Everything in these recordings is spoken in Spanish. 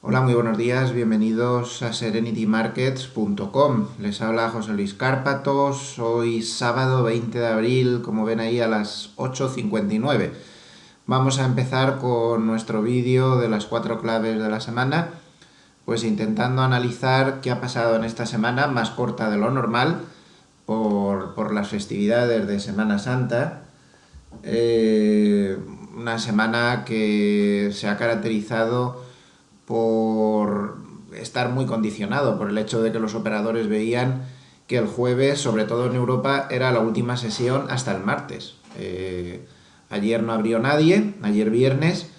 Hola, muy buenos días, bienvenidos a serenitymarkets.com. Les habla José Luis Cárpatos, hoy sábado 20 de abril, como ven ahí a las 8:59. Vamos a empezar con nuestro vídeo de las 4 claves de la semana, pues intentando analizar qué ha pasado en esta semana más corta de lo normal por las festividades de Semana Santa. Una semana que se ha caracterizado por estar muy condicionado por el hecho de que los operadores veían que el jueves, sobre todo en Europa, era la última sesión hasta el martes. Ayer no abrió nadie, ayer viernes,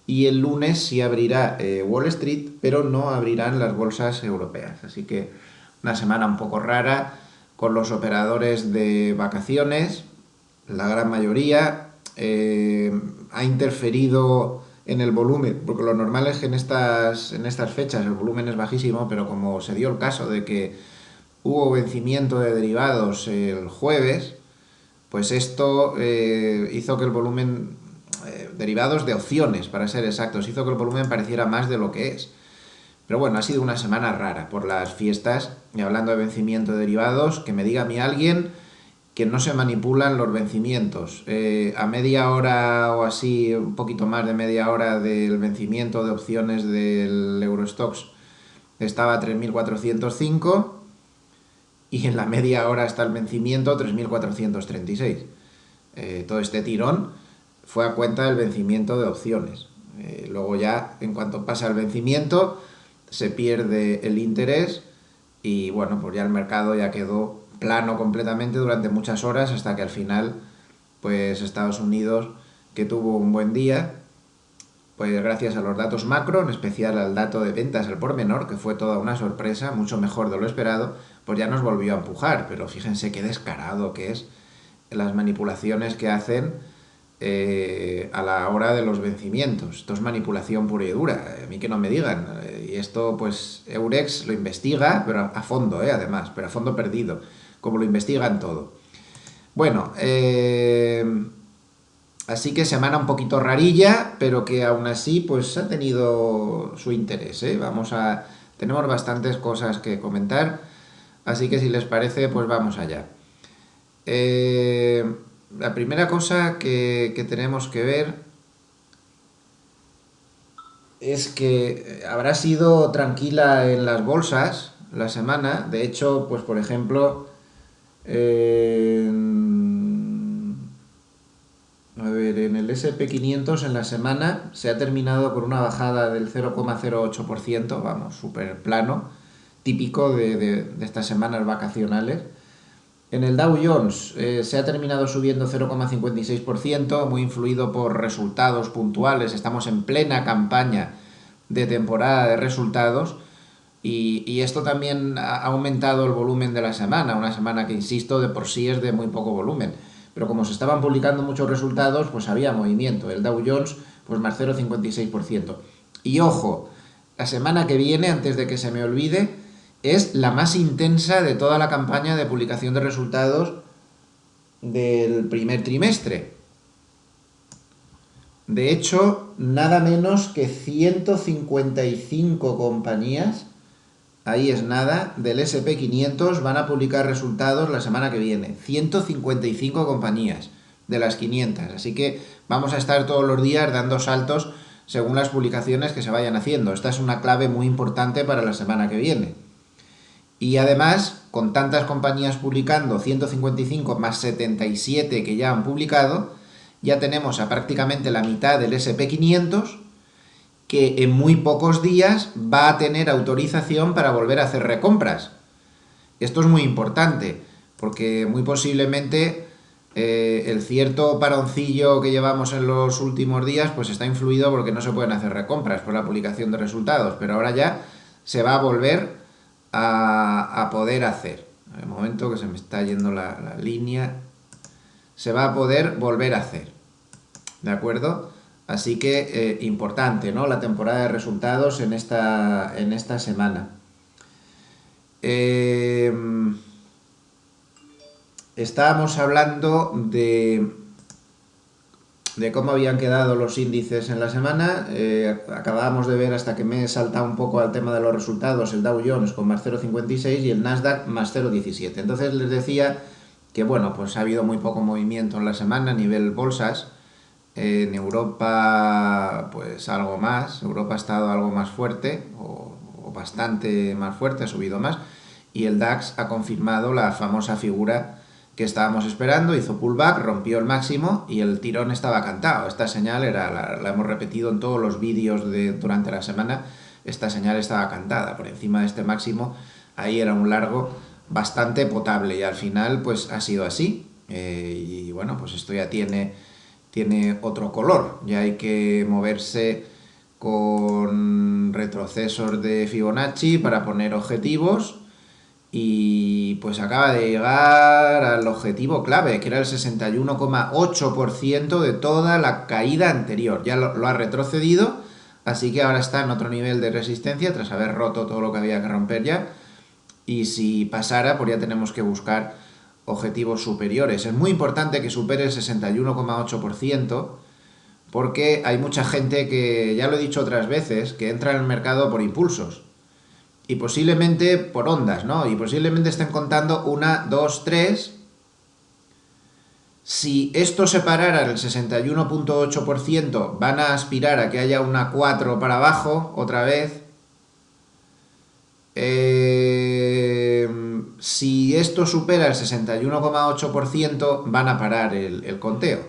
y el lunes sí abrirá Wall Street, pero no abrirán las bolsas europeas. Así que una semana un poco rara, con los operadores de vacaciones, la gran mayoría. Ha interferido en el volumen, porque lo normal es que en estas fechas el volumen es bajísimo, pero como se dio el caso de que hubo vencimiento de derivados el jueves, pues esto hizo que el volumen, derivados de opciones para ser exactos, hizo que el volumen pareciera más de lo que es. Pero bueno, ha sido una semana rara por las fiestas, y hablando de vencimiento de derivados, que me diga a mí alguien que no se manipulan los vencimientos. A media hora o así, un poquito más de media hora del vencimiento de opciones del Eurostoxx estaba a 3.405 y en la media hora hasta el vencimiento 3.436. Todo este tirón fue a cuenta del vencimiento de opciones. Luego ya, en cuanto pasa el vencimiento, se pierde el interés y bueno, pues ya el mercado ya quedó plano completamente durante muchas horas hasta que al final, pues Estados Unidos, que tuvo un buen día, pues gracias a los datos macro, en especial al dato de ventas al por menor, que fue toda una sorpresa, mucho mejor de lo esperado, pues ya nos volvió a empujar. Pero fíjense qué descarado que es las manipulaciones que hacen a la hora de los vencimientos. Esto es manipulación pura y dura, a mí que no me digan. Y esto, pues, Eurex lo investiga, pero a fondo, además, pero a fondo perdido, como lo investigan todo. Bueno, así que semana un poquito rarilla, pero que aún así, pues, ha tenido su interés, Tenemos bastantes cosas que comentar, así que si les parece, pues vamos allá. Eh, la primera cosa que tenemos que ver es que habrá sido tranquila en las bolsas la semana. De hecho, pues por ejemplo, a ver, en el SP 500 en la semana se ha terminado con una bajada del 0,08%, vamos, súper plano, típico de estas semanas vacacionales. En el Dow Jones se ha terminado subiendo 0,56%, muy influido por resultados puntuales. Estamos en plena campaña de temporada de resultados y esto también ha aumentado el volumen de la semana, una semana que, insisto, de por sí es de muy poco volumen. Pero como se estaban publicando muchos resultados, pues había movimiento. El Dow Jones, pues más 0,56%. Y ojo, la semana que viene, antes de que se me olvide, es la más intensa de toda la campaña de publicación de resultados del primer trimestre. De hecho, nada menos que 155 compañías, ahí es nada, del SP 500 van a publicar resultados la semana que viene. 155 compañías de las 500. Así que vamos a estar todos los días dando saltos según las publicaciones que se vayan haciendo. Esta es una clave muy importante para la semana que viene. Y además, con tantas compañías publicando, 155 más 77 que ya han publicado, ya tenemos a prácticamente la mitad del SP 500 que en muy pocos días va a tener autorización para volver a hacer recompras. Esto es muy importante, porque muy posiblemente el cierto paroncillo que llevamos en los últimos días pues está influido porque no se pueden hacer recompras por la publicación de resultados, pero ahora ya se va a volver a poder hacer. En el momento que se me está yendo la línea, se va a poder volver a hacer. ¿De acuerdo? Así que importante, ¿no? La temporada de resultados en esta semana. Estábamos hablando de cómo habían quedado los índices en la semana. Acabábamos de ver, hasta que me he saltado un poco al tema de los resultados, el Dow Jones con más 0,56 y el Nasdaq más 0,17. Entonces les decía que bueno, pues ha habido muy poco movimiento en la semana a nivel bolsas. En Europa, pues algo más. Europa ha estado algo más fuerte, o bastante más fuerte, ha subido más. Y el DAX ha confirmado la famosa figura que estábamos esperando, hizo pullback, rompió el máximo y el tirón estaba cantado. Esta señal la hemos repetido en todos los vídeos durante la semana. Esta señal estaba cantada por encima de este máximo. Ahí era un largo bastante potable y al final pues ha sido así. Y bueno, pues esto ya tiene otro color. Ya hay que moverse con retrocesos de Fibonacci para poner objetivos. Y pues acaba de llegar al objetivo clave, que era el 61,8% de toda la caída anterior. Ya lo ha retrocedido, así que ahora está en otro nivel de resistencia tras haber roto todo lo que había que romper ya. Y si pasara, pues ya tenemos que buscar objetivos superiores. Es muy importante que supere el 61,8%, porque hay mucha gente que, ya lo he dicho otras veces, que entra en el mercado por impulsos. Y posiblemente por ondas, ¿no? Y posiblemente estén contando 1, 2, 3. Si esto se parara en el 61,8%, van a aspirar a que haya una 4 para abajo, otra vez. Si esto supera el 61,8%, van a parar el conteo.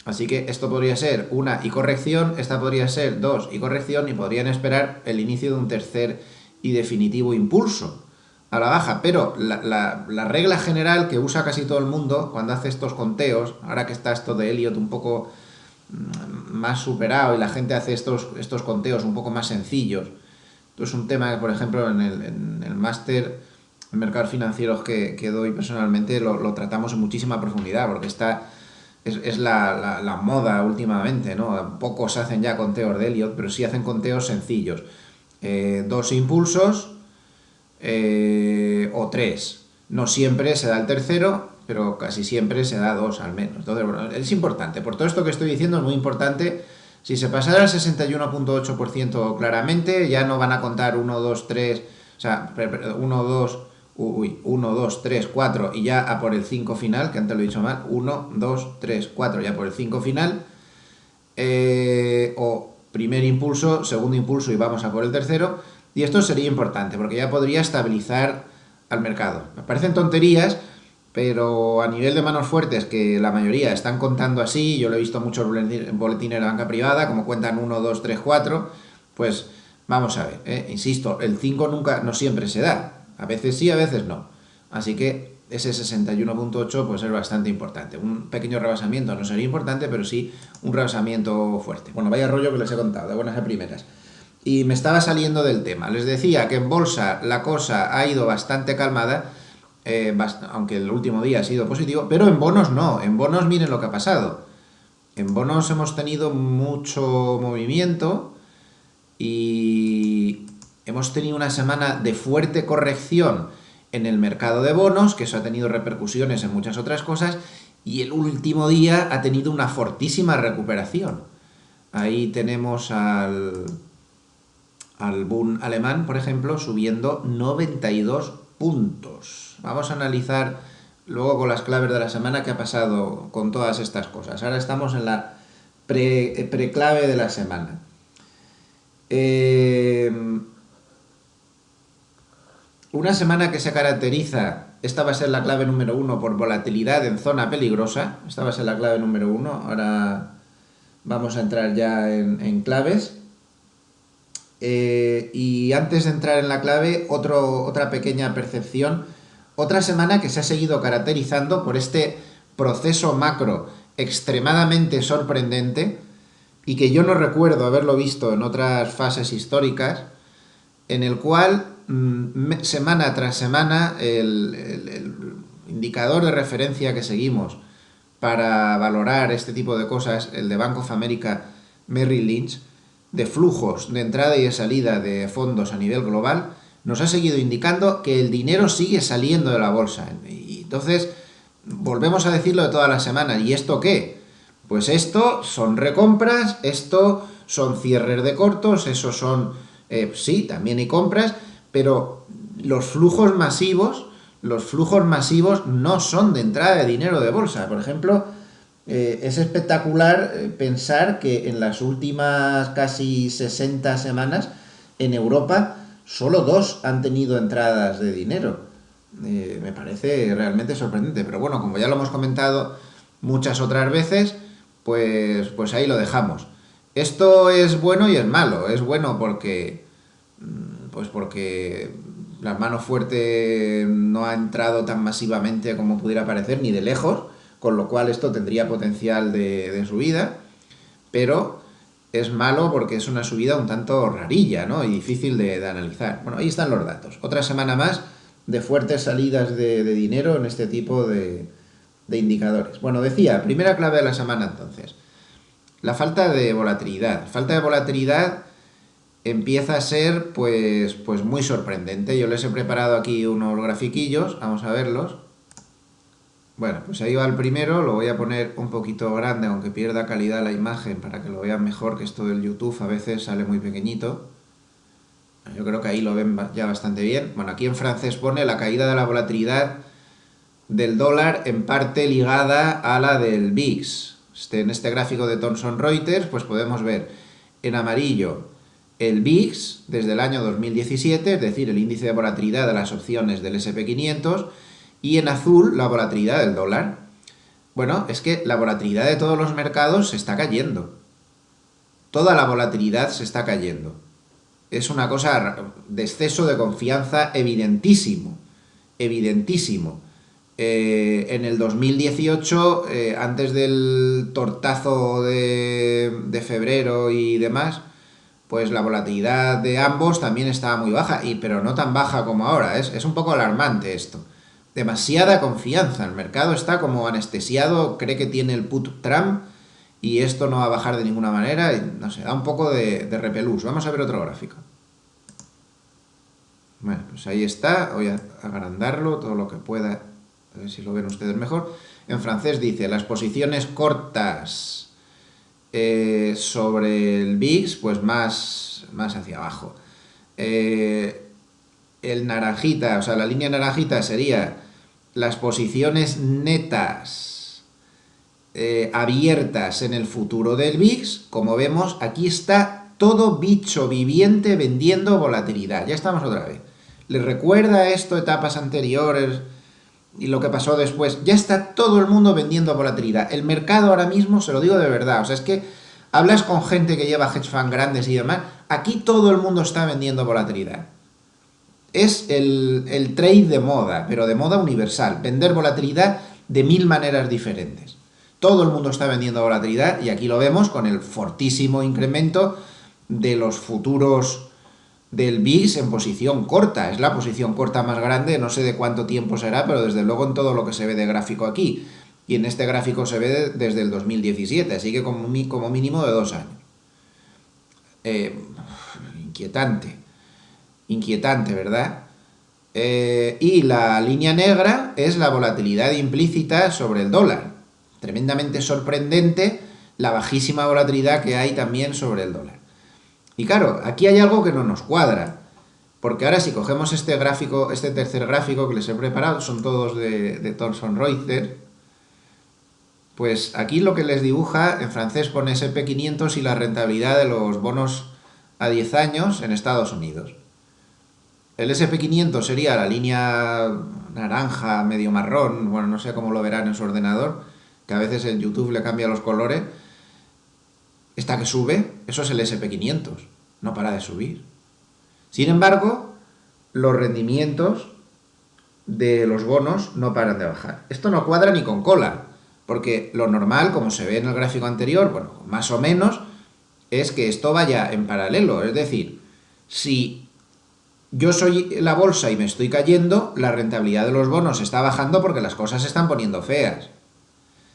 Así que esto podría ser 1 y corrección, esta podría ser 2 y corrección, y podrían esperar el inicio de un tercer y definitivo impulso a la baja. Pero la regla general que usa casi todo el mundo cuando hace estos conteos, ahora que está esto de Elliott un poco más superado y la gente hace estos conteos un poco más sencillos. Esto es un tema que, por ejemplo, en el máster en mercados financieros que doy personalmente, lo tratamos en muchísima profundidad, porque es la moda últimamente, ¿no? Pocos hacen ya conteos de Elliott, pero sí hacen conteos sencillos. 2 impulsos o 3. No siempre se da el tercero, pero casi siempre se da 2 al menos. Entonces, bueno, es importante. Por todo esto que estoy diciendo es muy importante. Si se pasara al 61,8% claramente, ya no van a contar 1, 2, 3, o sea, 1, 2, 3, 4 y ya a por el 5 final, que antes lo he dicho mal, 1, 2, 3, 4, ya por el 5 final, o primer impulso, segundo impulso y vamos a por el tercero, y esto sería importante porque ya podría estabilizar al mercado. Me parecen tonterías, pero a nivel de manos fuertes, que la mayoría están contando así, yo lo he visto muchos boletines de banca privada, como cuentan 1, 2, 3, 4, pues vamos a ver, insisto, el 5 no siempre se da, a veces sí, a veces no, así que ese 61,8 pues es bastante importante. Un pequeño rebasamiento no sería importante, pero sí un rebasamiento fuerte. Bueno, vaya rollo que les he contado, de buenas a primeras. Y me estaba saliendo del tema. Les decía que en bolsa la cosa ha ido bastante calmada, aunque el último día ha sido positivo, pero en bonos no. En bonos miren lo que ha pasado. En bonos hemos tenido mucho movimiento y hemos tenido una semana de fuerte corrección en el mercado de bonos, que eso ha tenido repercusiones en muchas otras cosas, y el último día ha tenido una fortísima recuperación. Ahí tenemos al Bund alemán, por ejemplo, subiendo 92 puntos. Vamos a analizar luego con las claves de la semana qué ha pasado con todas estas cosas. Ahora estamos en la preclave de la semana. Una semana que se caracteriza, esta va a ser la clave número 1, por volatilidad en zona peligrosa. Esta va a ser la clave número 1. Ahora vamos a entrar ya en claves. Y antes de entrar en la clave, otra pequeña percepción. Otra semana que se ha seguido caracterizando por este proceso macro extremadamente sorprendente y que yo no recuerdo haberlo visto en otras fases históricas, en el cual semana tras semana el indicador de referencia que seguimos para valorar este tipo de cosas, el de Bank of America Merrill Lynch, de flujos de entrada y de salida de fondos a nivel global, nos ha seguido indicando que el dinero sigue saliendo de la bolsa. Y entonces volvemos a decirlo de todas las semanas. ¿Y esto qué? Pues esto son recompras, esto son cierres de cortos, eso son, sí, también hay compras, pero los flujos masivos no son de entrada de dinero de bolsa. Por ejemplo, es espectacular pensar que en las últimas casi 60 semanas en Europa solo dos han tenido entradas de dinero. Me parece realmente sorprendente, pero bueno, como ya lo hemos comentado muchas otras veces, pues ahí lo dejamos. Esto es bueno y es malo. Es bueno porque la mano fuerte no ha entrado tan masivamente como pudiera parecer, ni de lejos, con lo cual esto tendría potencial de subida, pero es malo porque es una subida un tanto rarilla, ¿no? Y difícil de analizar. Bueno, ahí están los datos. Otra semana más de fuertes salidas de dinero en este tipo de indicadores. Bueno, decía, primera clave de la semana entonces, la falta de volatilidad. Falta de volatilidad empieza a ser pues muy sorprendente. Yo les he preparado aquí unos grafiquillos, vamos a verlos. Bueno, pues ahí va el primero, lo voy a poner un poquito grande, aunque pierda calidad la imagen para que lo vean mejor, que esto del YouTube a veces sale muy pequeñito. Yo creo que ahí lo ven ya bastante bien. Bueno, aquí en francés pone la caída de la volatilidad del dólar en parte ligada a la del VIX. En este gráfico de Thomson Reuters pues podemos ver en amarillo el VIX desde el año 2017, es decir, el índice de volatilidad de las opciones del SP500, y en azul la volatilidad del dólar. Bueno, es que la volatilidad de todos los mercados se está cayendo. Toda la volatilidad se está cayendo. Es una cosa de exceso de confianza evidentísimo. Evidentísimo. En el 2018, antes del tortazo de febrero y demás, pues la volatilidad de ambos también estaba muy baja, pero no tan baja como ahora. Es un poco alarmante esto. Demasiada confianza. El mercado está como anestesiado, cree que tiene el put Trump y esto no va a bajar de ninguna manera. Y, no sé, da un poco de repelús. Vamos a ver otro gráfico. Bueno, pues ahí está. Voy a agrandarlo todo lo que pueda. A ver si lo ven ustedes mejor. En francés dice, las posiciones cortas sobre el VIX, pues más hacia abajo. El naranjita, o sea, la línea naranjita sería las posiciones netas abiertas en el futuro del VIX. Como vemos, aquí está todo bicho viviente vendiendo volatilidad. Ya estamos otra vez. ¿Les recuerda esto etapas anteriores y lo que pasó después? Ya está todo el mundo vendiendo volatilidad. El mercado ahora mismo, se lo digo de verdad, o sea, es que hablas con gente que lleva hedge fund grandes y demás, aquí todo el mundo está vendiendo volatilidad. Es el trade de moda, pero de moda universal. Vender volatilidad de 1000 maneras diferentes. Todo el mundo está vendiendo volatilidad y aquí lo vemos con el fortísimo incremento de los futuros del VIX en posición corta. Es la posición corta más grande, no sé de cuánto tiempo será, pero desde luego en todo lo que se ve de gráfico aquí. Y en este gráfico se ve desde el 2017, así que como mínimo de 2 años. Inquietante. Inquietante, ¿verdad? Y la línea negra es la volatilidad implícita sobre el dólar. Tremendamente sorprendente la bajísima volatilidad que hay también sobre el dólar. Y claro, aquí hay algo que no nos cuadra, porque ahora si cogemos este gráfico, este tercer gráfico que les he preparado, son todos de Thomson Reuters, pues aquí lo que les dibuja, en francés pone SP500 y la rentabilidad de los bonos a 10 años en Estados Unidos. El SP500 sería la línea naranja, medio marrón, bueno, no sé cómo lo verán en su ordenador, que a veces en YouTube le cambia los colores. Esta que sube, eso es el SP500, no para de subir. Sin embargo, los rendimientos de los bonos no paran de bajar. Esto no cuadra ni con cola, porque lo normal, como se ve en el gráfico anterior, bueno, más o menos, es que esto vaya en paralelo. Es decir, si yo soy la bolsa y me estoy cayendo, la rentabilidad de los bonos está bajando porque las cosas se están poniendo feas.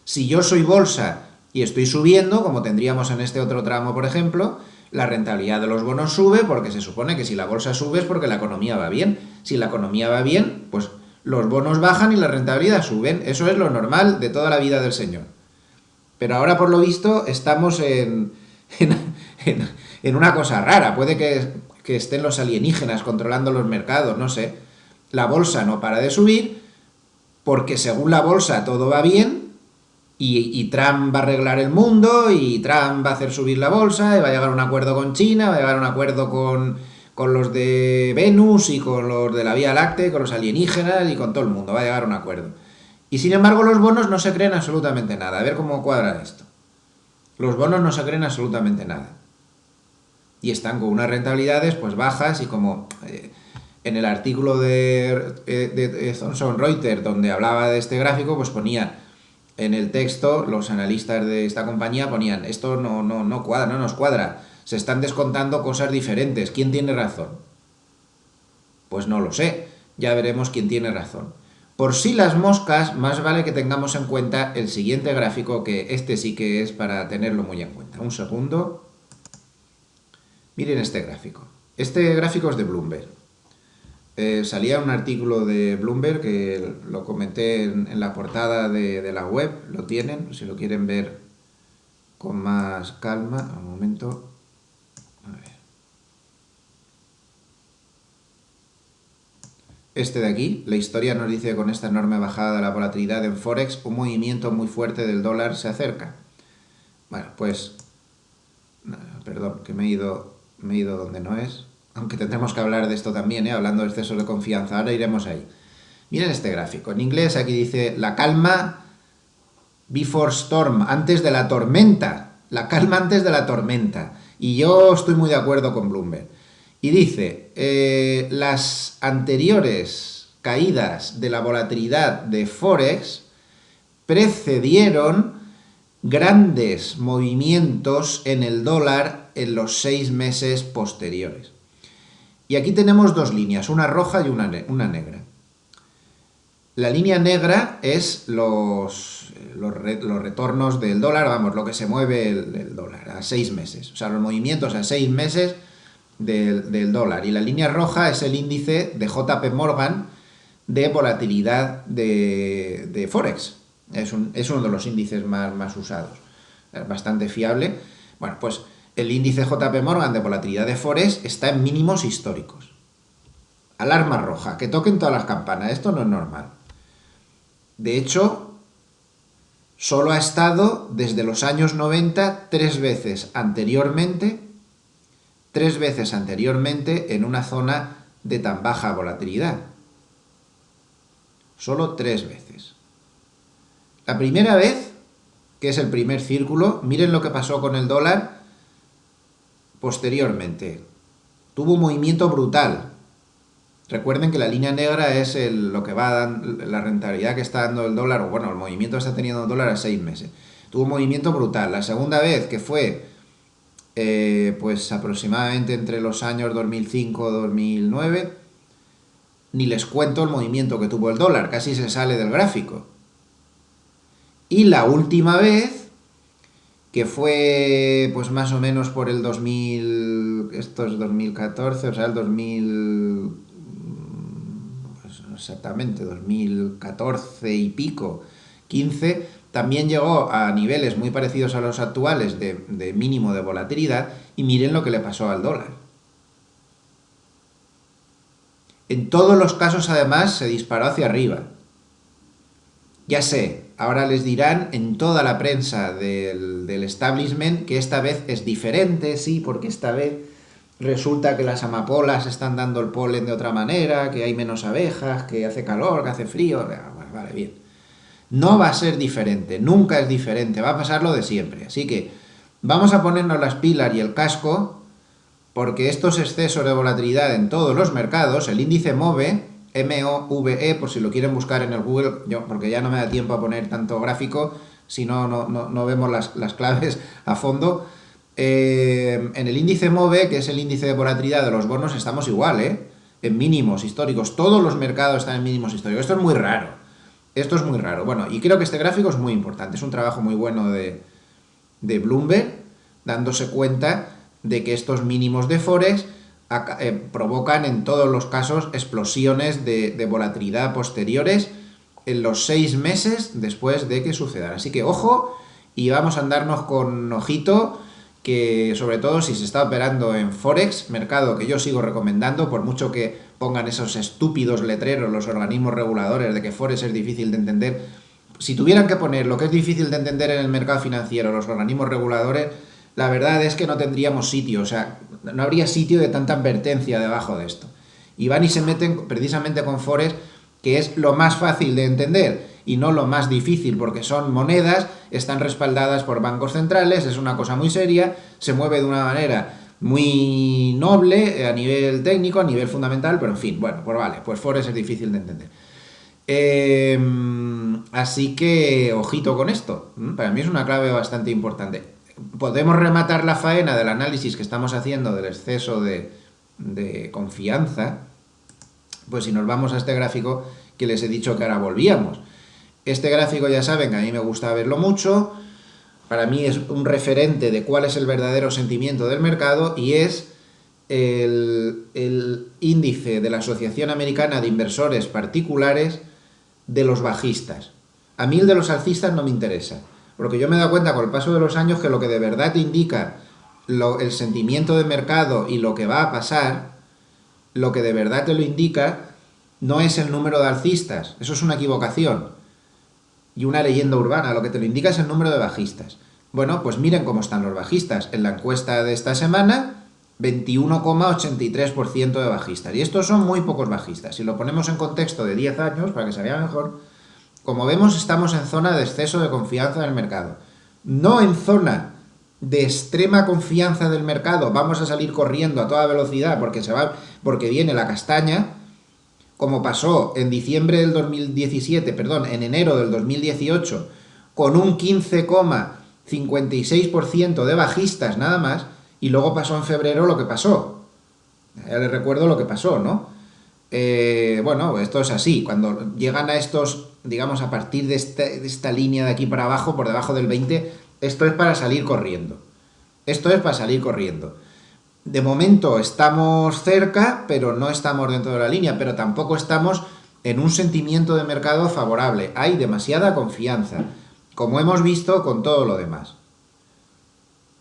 Si yo soy bolsa y estoy subiendo, como tendríamos en este otro tramo, por ejemplo, la rentabilidad de los bonos sube porque se supone que si la bolsa sube es porque la economía va bien. Si la economía va bien, pues los bonos bajan y la rentabilidad suben. Eso es lo normal de toda la vida del señor. Pero ahora, por lo visto, estamos en una cosa rara. Puede que estén los alienígenas controlando los mercados, no sé. La bolsa no para de subir porque según la bolsa todo va bien y Trump va a arreglar el mundo y Trump va a hacer subir la bolsa y va a llegar a un acuerdo con China, va a llegar a un acuerdo con los de Venus y con los de la Vía Láctea y con los alienígenas y con todo el mundo, va a llegar a un acuerdo. Y sin embargo los bonos no se creen absolutamente nada. A ver cómo cuadra esto. Los bonos no se creen absolutamente nada. Y están con unas rentabilidades pues bajas y como en el artículo de Thomson Reuters donde hablaba de este gráfico, pues ponía en el texto, los analistas de esta compañía ponían, esto no cuadra, no nos cuadra, se están descontando cosas diferentes, ¿quién tiene razón? Pues no lo sé, ya veremos quién tiene razón. Por si las moscas, más vale que tengamos en cuenta el siguiente gráfico, que este sí que es para tenerlo muy en cuenta. Un segundo. Miren este gráfico. Este gráfico es de Bloomberg. Salía un artículo de Bloomberg que lo comenté en la portada de la web. Lo tienen, si lo quieren ver con más calma. Un momento. A ver. Este de aquí, la historia nos dice que con esta enorme bajada de la volatilidad en Forex, un movimiento muy fuerte del dólar se acerca. Bueno, pues... Perdón, que me he ido donde no es. Aunque tendremos que hablar de esto también, hablando de excesos de confianza. Ahora iremos ahí. Miren este gráfico. En inglés aquí dice la calma before storm, antes de la tormenta. La calma antes de la tormenta. Y yo estoy muy de acuerdo con Bloomberg. Y dice, las anteriores caídas de la volatilidad de Forex precedieron grandes movimientos en el dólar en los 6 meses posteriores. Y aquí tenemos dos líneas, una roja y una negra. La línea negra es los retornos del dólar, vamos, lo que se mueve el dólar a 6 meses. O sea, los movimientos a 6 meses del dólar. Y la línea roja es el índice de JP Morgan de volatilidad de Forex. Es uno de los índices más usados. Es bastante fiable. Bueno, pues el índice JP Morgan de volatilidad de Forex está en mínimos históricos. Alarma roja, que toquen todas las campanas. Esto no es normal. De hecho, solo ha estado desde los años 90 tres veces anteriormente en una zona de tan baja volatilidad. Solo 3 veces. La primera vez, que es el primer círculo, miren lo que pasó con el dólar posteriormente. Tuvo un movimiento brutal. Recuerden que la línea negra es lo que va a dar la rentabilidad que está dando el dólar, o bueno, el movimiento que está teniendo el dólar a 6 meses. Tuvo un movimiento brutal. La segunda vez, que fue pues aproximadamente entre los años 2005-2009, ni les cuento el movimiento que tuvo el dólar, casi se sale del gráfico. Y la última vez, que fue pues más o menos por el 2000, esto es 2014, o sea, el 2000, pues exactamente, 2014 y pico, 15, también llegó a niveles muy parecidos a los actuales de mínimo de volatilidad, y miren lo que le pasó al dólar. En todos los casos, además, se disparó hacia arriba. Ya sé, ahora les dirán en toda la prensa del establishment que esta vez es diferente, sí, porque esta vez resulta que las amapolas están dando el polen de otra manera, que hay menos abejas, que hace calor, que hace frío. Vale, bien. No va a ser diferente, nunca es diferente, va a pasar lo de siempre. Así que vamos a ponernos las pilas y el casco, porque estos excesos de volatilidad en todos los mercados, el índice MOVE, M-O-V-E, por si lo quieren buscar en el Google, porque ya no me da tiempo a poner tanto gráfico, si no vemos las claves a fondo. En el índice MOVE, que es el índice de volatilidad de los bonos, estamos igual, en mínimos históricos. Todos los mercados están en mínimos históricos. Esto es muy raro. Bueno, y creo que este gráfico es muy importante. Es un trabajo muy bueno de Bloomberg, dándose cuenta de que estos mínimos de Forex provocan en todos los casos explosiones de volatilidad posteriores en los 6 meses después de que sucedan. Así que ojo y vamos a andarnos con ojito, que sobre todo si se está operando en Forex, mercado que yo sigo recomendando, por mucho que pongan esos estúpidos letreros los organismos reguladores de que Forex es difícil de entender. Si tuvieran que poner lo que es difícil de entender en el mercado financiero los organismos reguladores, la verdad es que no tendríamos sitio, o sea, no habría sitio de tanta advertencia debajo de esto. Y van y se meten precisamente con Forex, que es lo más fácil de entender y no lo más difícil, porque son monedas, están respaldadas por bancos centrales, es una cosa muy seria, se mueve de una manera muy noble a nivel técnico, a nivel fundamental, pero en fin, bueno, pues vale, pues Forex es difícil de entender. Así que ojito con esto, para mí es una clave bastante importante. Podemos rematar la faena del análisis que estamos haciendo del exceso de confianza, pues si nos vamos a este gráfico que les he dicho que ahora volvíamos. Este gráfico ya saben que a mí me gusta verlo mucho, para mí es un referente de cuál es el verdadero sentimiento del mercado y es el índice de la Asociación Americana de Inversores Particulares de los bajistas. A mí el de los alcistas no me interesa, porque yo me he dado cuenta con el paso de los años que lo que de verdad te indica el sentimiento de mercado y lo que va a pasar, lo que de verdad te lo indica no es el número de alcistas, eso es una equivocación y una leyenda urbana, lo que te lo indica es el número de bajistas. Bueno, pues miren cómo están los bajistas. En la encuesta de esta semana, 21,83% de bajistas. Y estos son muy pocos bajistas. Si lo ponemos en contexto de 10 años, para que se vea mejor, como vemos, estamos en zona de exceso de confianza del mercado. No en zona de extrema confianza del mercado, vamos a salir corriendo a toda velocidad porque viene la castaña, como pasó en diciembre del 2017, perdón, en enero del 2018, con un 15,56% de bajistas nada más, y luego pasó en febrero lo que pasó. Ya les recuerdo lo que pasó, ¿no? Bueno, esto es así, cuando llegan a estos, digamos, a partir de esta línea de aquí para abajo, por debajo del 20, esto es para salir corriendo. Esto es para salir corriendo. De momento estamos cerca, pero no estamos dentro de la línea, pero tampoco estamos en un sentimiento de mercado favorable. Hay demasiada confianza, como hemos visto con todo lo demás.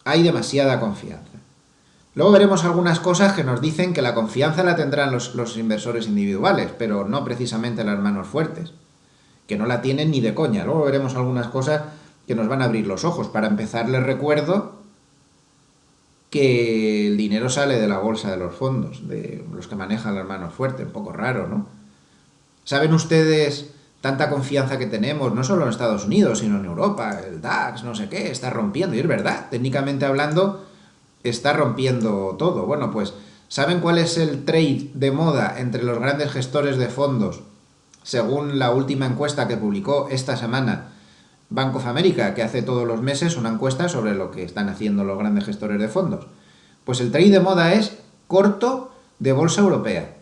Hay demasiada confianza. Luego veremos algunas cosas que nos dicen que la confianza la tendrán los inversores individuales, pero no precisamente las manos fuertes, que no la tienen ni de coña. Luego veremos algunas cosas que nos van a abrir los ojos. Para empezar, les recuerdo que el dinero sale de la bolsa de los fondos, de los que manejan las manos fuertes, un poco raro, ¿no? ¿Saben ustedes tanta confianza que tenemos, no solo en Estados Unidos, sino en Europa? El DAX, no sé qué, está rompiendo, y es verdad, técnicamente hablando, está rompiendo todo. Bueno, pues, ¿saben cuál es el trade de moda entre los grandes gestores de fondos, según la última encuesta que publicó esta semana Bank of America, que hace todos los meses una encuesta sobre lo que están haciendo los grandes gestores de fondos? Pues el trade de moda es corto de bolsa europea.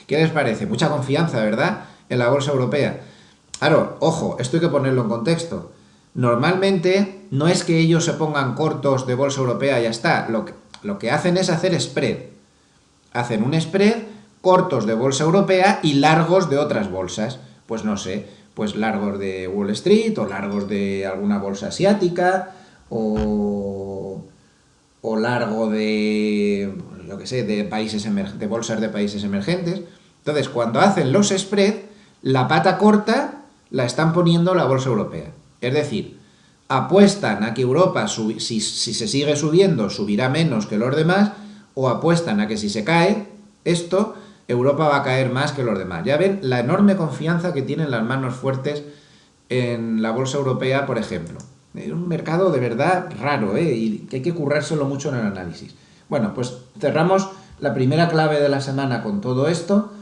¿Qué les parece? Mucha confianza, ¿verdad?, en la bolsa europea. Claro, ojo, esto hay que ponerlo en contexto. Normalmente no es que ellos se pongan cortos de bolsa europea y ya está. Lo que hacen es hacer spread. Hacen un spread, cortos de bolsa europea y largos de otras bolsas. Pues no sé, pues largos de Wall Street o largos de alguna bolsa asiática o largo de, yo qué sé, de bolsas de países emergentes. Entonces, cuando hacen los spread, la pata corta la están poniendo la bolsa europea. Es decir, apuestan a que Europa, si se sigue subiendo, subirá menos que los demás, o apuestan a que si se cae esto, Europa va a caer más que los demás. Ya ven la enorme confianza que tienen las manos fuertes en la bolsa europea, por ejemplo. Es un mercado de verdad raro, y que hay que currárselo mucho en el análisis. Bueno, pues cerramos la primera clave de la semana con todo esto,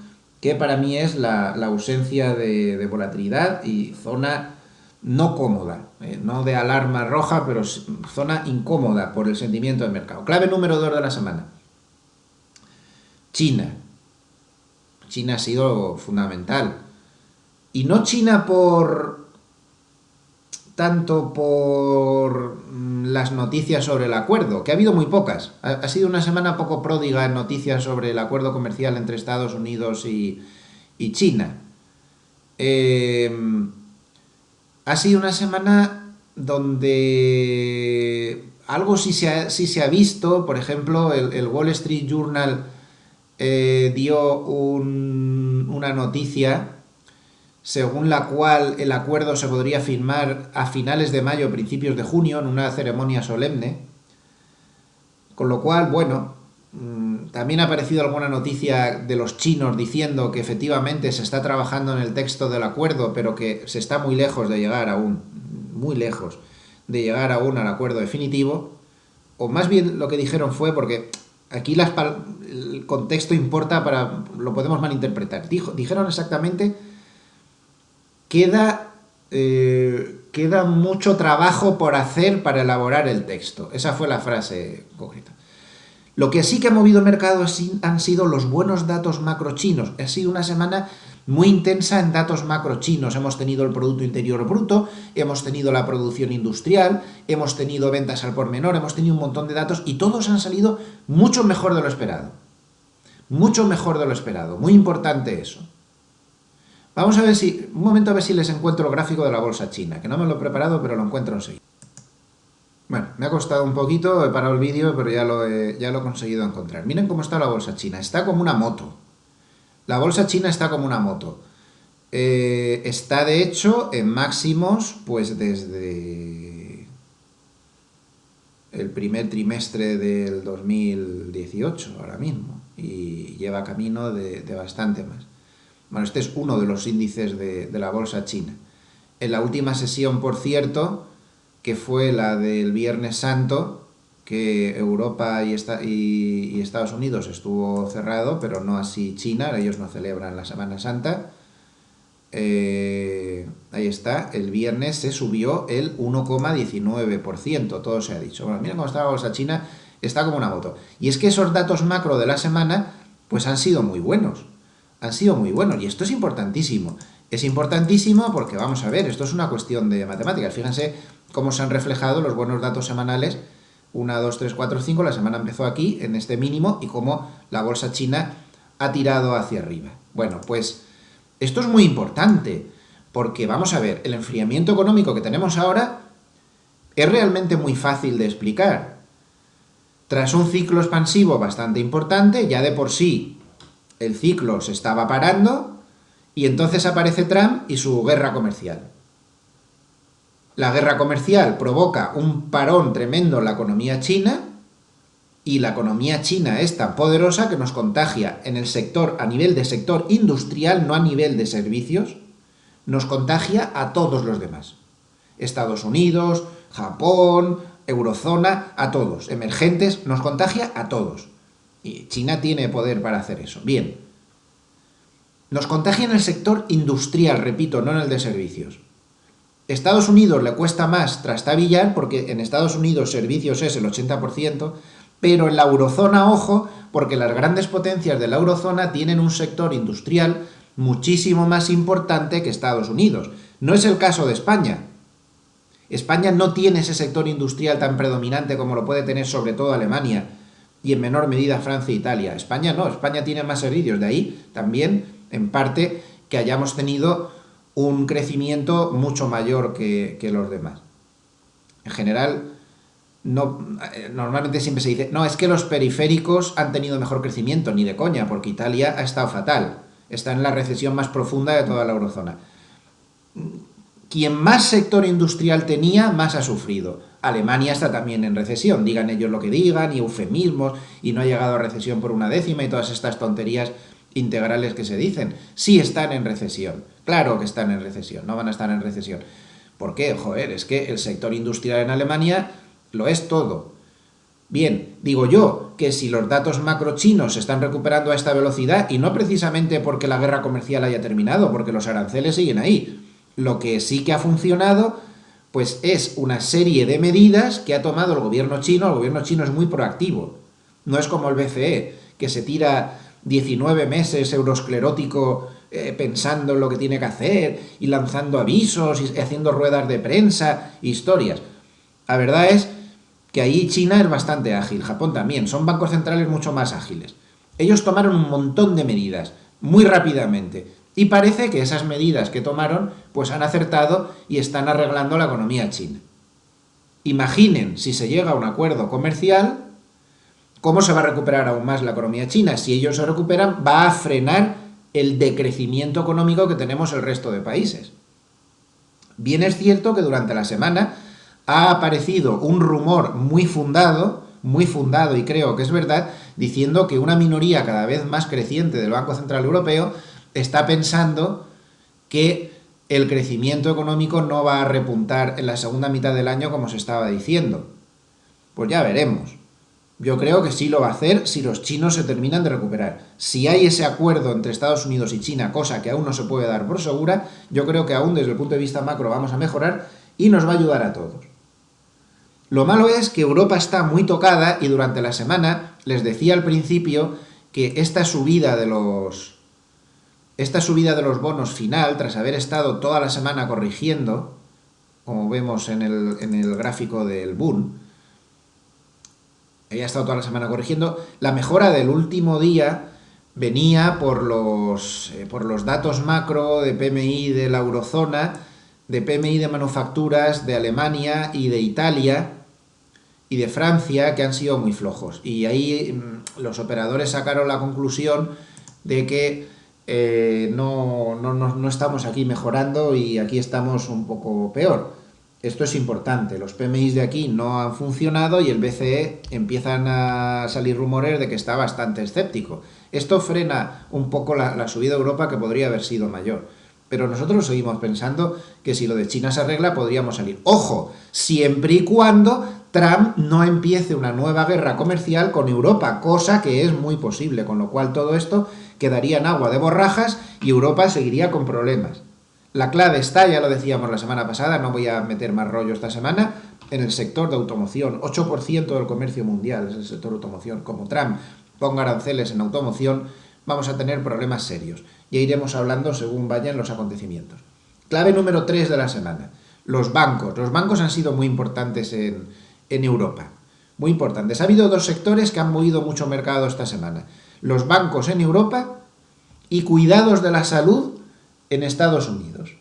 que para mí es la ausencia de volatilidad y zona no cómoda, no de alarma roja, pero zona incómoda por el sentimiento del mercado. Clave número 2 de la semana. China. China ha sido fundamental. Y no China tanto por las noticias sobre el acuerdo, que ha habido muy pocas. Ha sido una semana poco pródiga en noticias sobre el acuerdo comercial entre Estados ha sido una semana donde algo sí se ha visto. Por ejemplo, el Wall Street Journal dio una noticia según la cual el acuerdo se podría firmar a finales de mayo o principios de junio en una ceremonia solemne. Con lo cual, bueno, también ha aparecido alguna noticia de los chinos diciendo que efectivamente se está trabajando en el texto del acuerdo, pero que se está muy lejos de llegar aún, muy lejos de llegar aún al acuerdo definitivo. O más bien lo que dijeron fue, porque aquí el contexto importa, lo podemos malinterpretar. Dijeron exactamente: queda mucho trabajo por hacer para elaborar el texto. Esa fue la frase concreta. Lo que sí que ha movido el mercado han sido los buenos datos macro chinos. Ha sido una semana muy intensa en datos macro chinos. Hemos tenido el Producto Interior Bruto, hemos tenido la producción industrial, hemos tenido ventas al por menor, hemos tenido un montón de datos y todos han salido mucho mejor de lo esperado. Mucho mejor de lo esperado. Muy importante eso. Vamos a ver un momento a ver si les encuentro el gráfico de la bolsa china, que no me lo he preparado, pero lo encuentro enseguida. Bueno, me ha costado un poquito, he parado el vídeo, pero ya lo he conseguido encontrar. Miren cómo está la bolsa china, está como una moto. La bolsa china está como una moto. Está de hecho en máximos, pues desde el primer trimestre del 2018, ahora mismo, y lleva camino de bastante más. Bueno, este es uno de los índices de la bolsa china. En la última sesión, por cierto, que fue la del Viernes Santo, que Europa y Estados Unidos estuvo cerrado, pero no así China, ellos no celebran la Semana Santa. Ahí está, el viernes se subió el 1,19%, todo se ha dicho. Bueno, miren cómo está la bolsa china, está como una moto. Y es que esos datos macro de la semana, pues han sido muy buenos. Han sido muy buenos, y esto es importantísimo. Es importantísimo porque, vamos a ver, esto es una cuestión de matemáticas. Fíjense cómo se han reflejado los buenos datos semanales. 1, 2, 3, 4, 5, la semana empezó aquí, en este mínimo, y cómo la bolsa china ha tirado hacia arriba. Bueno, pues esto es muy importante, porque, vamos a ver, el enfriamiento económico que tenemos ahora es realmente muy fácil de explicar. Tras un ciclo expansivo bastante importante, ya de por sí el ciclo se estaba parando, y entonces aparece Trump y su guerra comercial. La guerra comercial provoca un parón tremendo en la economía china, y la economía china es tan poderosa que nos contagia en el sector, a nivel de sector industrial, no a nivel de servicios, nos contagia a todos los demás. Estados Unidos, Japón, Eurozona, a todos. Emergentes, nos contagia a todos. Y China tiene poder para hacer eso. Bien. Nos contagia en el sector industrial, repito, no en el de servicios. Estados Unidos le cuesta más trastabillar, porque en Estados Unidos servicios es el 80%, pero en la eurozona, ojo, porque las grandes potencias de la eurozona tienen un sector industrial muchísimo más importante que Estados Unidos. No es el caso de España. España no tiene ese sector industrial tan predominante como lo puede tener sobre todo Alemania y en menor medida Francia e Italia. España no, España tiene más servicios, de ahí también, en parte, que hayamos tenido un crecimiento mucho mayor que los demás. En general, normalmente siempre se dice, no, es que los periféricos han tenido mejor crecimiento, ni de coña, porque Italia ha estado fatal, está en la recesión más profunda de toda la eurozona. Quien más sector industrial tenía, más ha sufrido. Alemania está también en recesión, digan ellos lo que digan, y eufemismos, y no ha llegado a recesión por 1/10, y todas estas tonterías integrales que se dicen. Sí están en recesión, claro que están en recesión, no van a estar en recesión. ¿Por qué? Joder, es que el sector industrial en Alemania lo es todo. Bien, digo yo que si los datos macro chinos se están recuperando a esta velocidad, y no precisamente porque la guerra comercial haya terminado, porque los aranceles siguen ahí, lo que sí que ha funcionado, pues es una serie de medidas que ha tomado el gobierno chino. El gobierno chino es muy proactivo, no es como el BCE, que se tira 19 meses eurosclerótico pensando en lo que tiene que hacer, y lanzando avisos, y haciendo ruedas de prensa, historias. La verdad es que ahí China es bastante ágil, Japón también, son bancos centrales mucho más ágiles. Ellos tomaron un montón de medidas, muy rápidamente, Y parece que esas medidas que tomaron pues han acertado y están arreglando la economía china. Imaginen, si se llega a un acuerdo comercial, cómo se va a recuperar aún más la economía china. Si ellos se recuperan, va a frenar el decrecimiento económico que tenemos el resto de países. Bien es cierto que durante la semana ha aparecido un rumor muy fundado y creo que es verdad, diciendo que una minoría cada vez más creciente del Banco Central Europeo está pensando que el crecimiento económico no va a repuntar en la segunda mitad del año como se estaba diciendo. Pues ya veremos. Yo creo que sí lo va a hacer si los chinos se terminan de recuperar. Si hay ese acuerdo entre Estados Unidos y China, cosa que aún no se puede dar por segura, yo creo que aún desde el punto de vista macro vamos a mejorar y nos va a ayudar a todos. Lo malo es que Europa está muy tocada y durante la semana les decía al principio que esta subida de los bonos final, tras haber estado toda la semana corrigiendo, como vemos en el gráfico del Bund, había estado toda la semana corrigiendo, la mejora del último día venía por los datos macro de PMI de la eurozona, de PMI de manufacturas de Alemania y de Italia y de Francia, que han sido muy flojos. Y ahí los operadores sacaron la conclusión de que no estamos aquí mejorando y aquí estamos un poco peor. Esto es importante, los PMI de aquí no han funcionado y el BCE empiezan a salir rumores de que está bastante escéptico. Esto frena un poco la subida de Europa, que podría haber sido mayor. Pero nosotros seguimos pensando que si lo de China se arregla podríamos salir. ¡Ojo! Siempre y cuando Trump no empiece una nueva guerra comercial con Europa, cosa que es muy posible, con lo cual todo esto quedaría en agua de borrajas y Europa seguiría con problemas. La clave está, ya lo decíamos la semana pasada, no voy a meter más rollo esta semana, en el sector de automoción. 8% del comercio mundial es el sector de automoción. Como Trump ponga aranceles en automoción, vamos a tener problemas serios. Ya iremos hablando según vayan los acontecimientos. Clave número 3 de la semana. Los bancos. Los bancos han sido muy importantes en Europa. Muy importantes. Ha habido dos sectores que han movido mucho mercado esta semana. Los bancos en Europa y cuidados de la salud en Estados Unidos.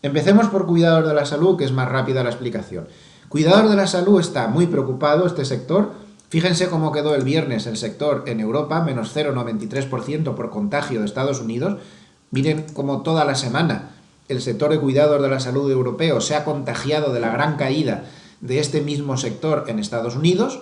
Empecemos por cuidados de la salud, que es más rápida la explicación. Cuidados de la salud está muy preocupado este sector. Fíjense cómo quedó el viernes el sector en Europa, menos 0,93% por contagio de Estados Unidos. Miren cómo toda la semana el sector de cuidados de la salud europeo se ha contagiado de la gran caída de este mismo sector en Estados Unidos.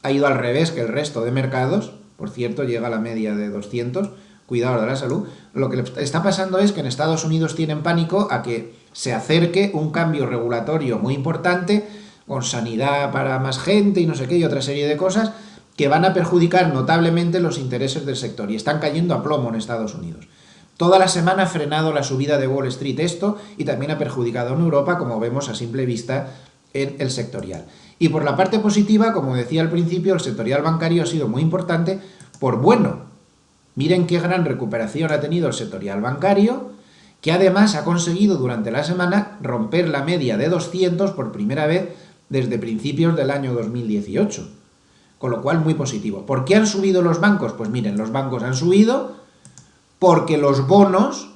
Ha ido al revés que el resto de mercados. Por cierto, llega a la media de 200, cuidados de la salud. Lo que le está pasando es que en Estados Unidos tienen pánico a que se acerque un cambio regulatorio muy importante, con sanidad para más gente y no sé qué, y otra serie de cosas, que van a perjudicar notablemente los intereses del sector, y están cayendo a plomo en Estados Unidos. Toda la semana ha frenado la subida de Wall Street esto, y también ha perjudicado en Europa, como vemos a simple vista en el sectorial. Y por la parte positiva, como decía al principio, el sectorial bancario ha sido muy importante por bueno. Miren qué gran recuperación ha tenido el sectorial bancario, que además ha conseguido durante la semana romper la media de 200 por primera vez desde principios del año 2018. Con lo cual, muy positivo. ¿Por qué han subido los bancos? Pues miren, los bancos han subido porque los bonos,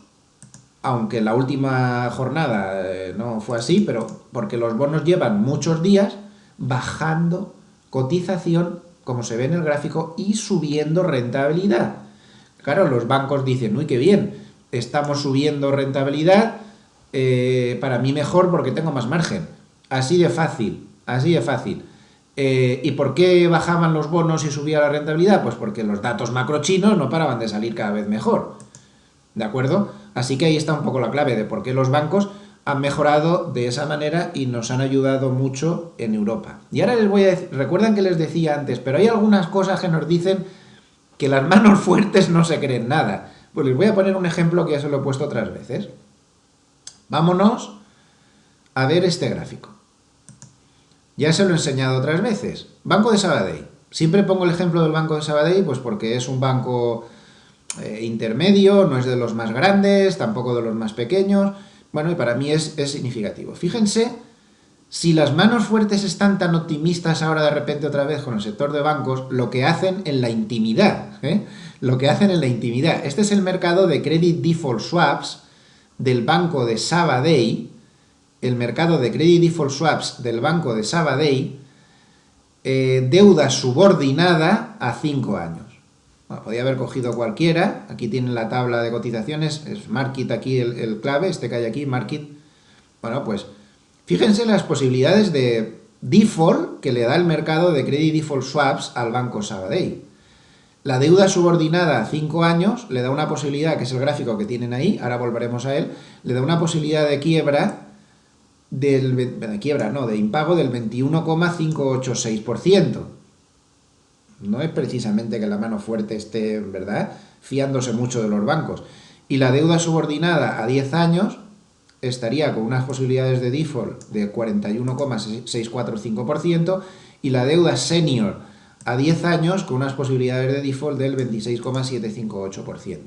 aunque la última jornada no fue así, pero porque los bonos llevan muchos días bajando cotización, como se ve en el gráfico, y subiendo rentabilidad. Claro, los bancos dicen, uy, qué bien, estamos subiendo rentabilidad, para mí mejor porque tengo más margen. Así de fácil, así de fácil. ¿Y por qué bajaban los bonos y subía la rentabilidad? Pues porque los datos macrochinos no paraban de salir cada vez mejor. ¿De acuerdo? Así que ahí está un poco la clave de por qué los bancos han mejorado de esa manera y nos han ayudado mucho en Europa. Y ahora les voy a decir, recuerdan que les decía antes, pero hay algunas cosas que nos dicen que las manos fuertes no se creen nada. Pues les voy a poner un ejemplo que ya se lo he puesto otras veces. Vámonos a ver este gráfico. Ya se lo he enseñado otras veces. Banco de Sabadell. Siempre pongo el ejemplo del Banco de Sabadell, pues porque es un banco intermedio, no es de los más grandes, tampoco de los más pequeños. Bueno, y para mí es significativo. Fíjense, Si las manos fuertes están tan optimistas ahora de repente otra vez con el sector de bancos, lo que hacen en la intimidad, lo que hacen en la intimidad. Este es el mercado de Credit Default Swaps del banco de Sabadell, el mercado de Credit Default Swaps del banco de Sabadell, deuda subordinada a 5 años. Bueno, podía haber cogido cualquiera, aquí tienen la tabla de cotizaciones, es Market aquí el clave, este que hay aquí, Market. Bueno, pues fíjense las posibilidades de default que le da el mercado de Credit Default Swaps al Banco Sabadell. La deuda subordinada a 5 años le da una posibilidad, que es el gráfico que tienen ahí, ahora volveremos a él, le da una posibilidad de quiebra de impago del 21,586%. No es precisamente que la mano fuerte esté, ¿verdad?, fiándose mucho de los bancos. Y la deuda subordinada a 10 años estaría con unas posibilidades de default de 41,645% y la deuda senior a 10 años con unas posibilidades de default del 26,758%.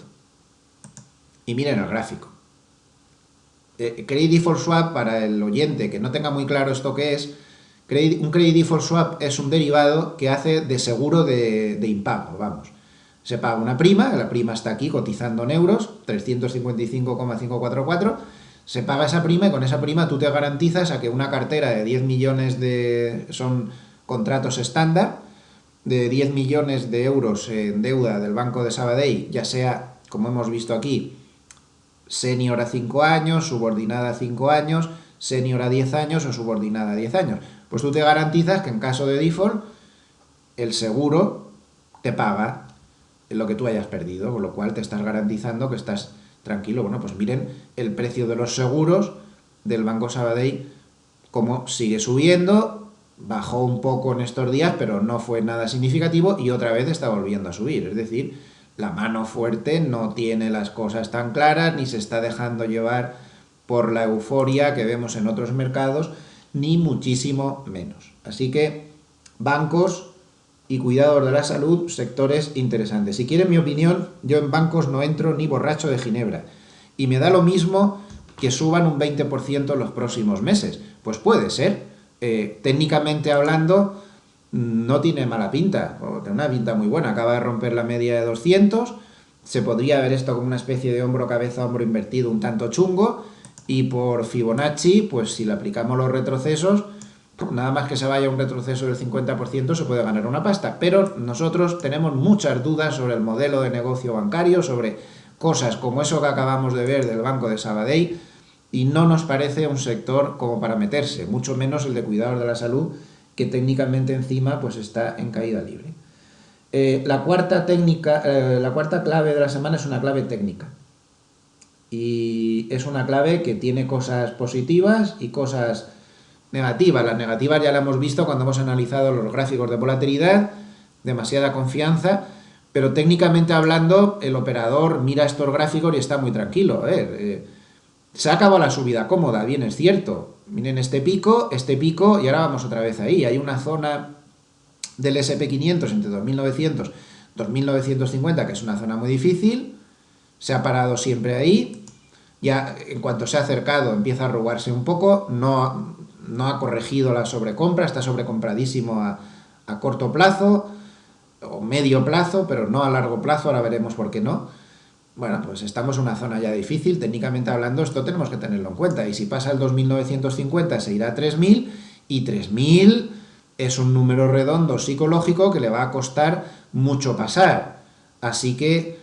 Y miren el gráfico. Credit Default Swap, para el oyente que no tenga muy claro esto que es, un Credit Default Swap es un derivado que hace de seguro de impago, vamos. Se paga una prima, la prima está aquí cotizando en euros, 355,544, se paga esa prima y con esa prima tú te garantizas a que una cartera de 10 millones son contratos estándar, de 10 millones de euros en deuda del Banco de Sabadell, ya sea, como hemos visto aquí, senior a 5 años, subordinada a 5 años, senior a 10 años o subordinada a 10 años. Pues tú te garantizas que en caso de default, el seguro te paga lo que tú hayas perdido, con lo cual te estás garantizando que estás tranquilo. Bueno, pues miren el precio de los seguros del Banco Sabadell, cómo sigue subiendo, bajó un poco en estos días, pero no fue nada significativo y otra vez está volviendo a subir. Es decir, la mano fuerte no tiene las cosas tan claras, ni se está dejando llevar por la euforia que vemos en otros mercados, ni muchísimo menos. Así que bancos y cuidados de la salud, sectores interesantes. Si quieren mi opinión, yo en bancos no entro ni borracho de Ginebra. Y me da lo mismo que suban un 20% en los próximos meses. Pues puede ser. Técnicamente hablando, no tiene mala pinta, o tiene una pinta muy buena. Acaba de romper la media de 200, se podría ver esto como una especie de hombro-cabeza-hombro invertido un tanto chungo, y por Fibonacci, pues si le aplicamos los retrocesos, nada más que se vaya un retroceso del 50% se puede ganar una pasta. Pero nosotros tenemos muchas dudas sobre el modelo de negocio bancario, sobre cosas como eso que acabamos de ver del Banco de Sabadell, y no nos parece un sector como para meterse, mucho menos el de cuidados de la salud, que técnicamente encima pues está en caída libre. La cuarta clave de la semana es una clave técnica. Y es una clave que tiene cosas positivas y cosas negativas. Las negativas ya las hemos visto cuando hemos analizado los gráficos de volatilidad, demasiada confianza, pero técnicamente hablando, el operador mira estos gráficos y está muy tranquilo. Se ha acabado la subida cómoda, bien es cierto. Miren este pico, y ahora vamos otra vez ahí. Hay una zona del SP500 entre 2.900 y 2.950, que es una zona muy difícil. Se ha parado siempre ahí. Ya en cuanto se ha acercado empieza a arrugarse un poco. No ha corregido la sobrecompra, está sobrecompradísimo a corto plazo o medio plazo, pero no a largo plazo. Ahora veremos por qué no. Bueno, pues estamos en una zona ya difícil, técnicamente hablando esto tenemos que tenerlo en cuenta, y si pasa el 2.950 se irá a 3.000, y 3.000 es un número redondo psicológico que le va a costar mucho pasar, así que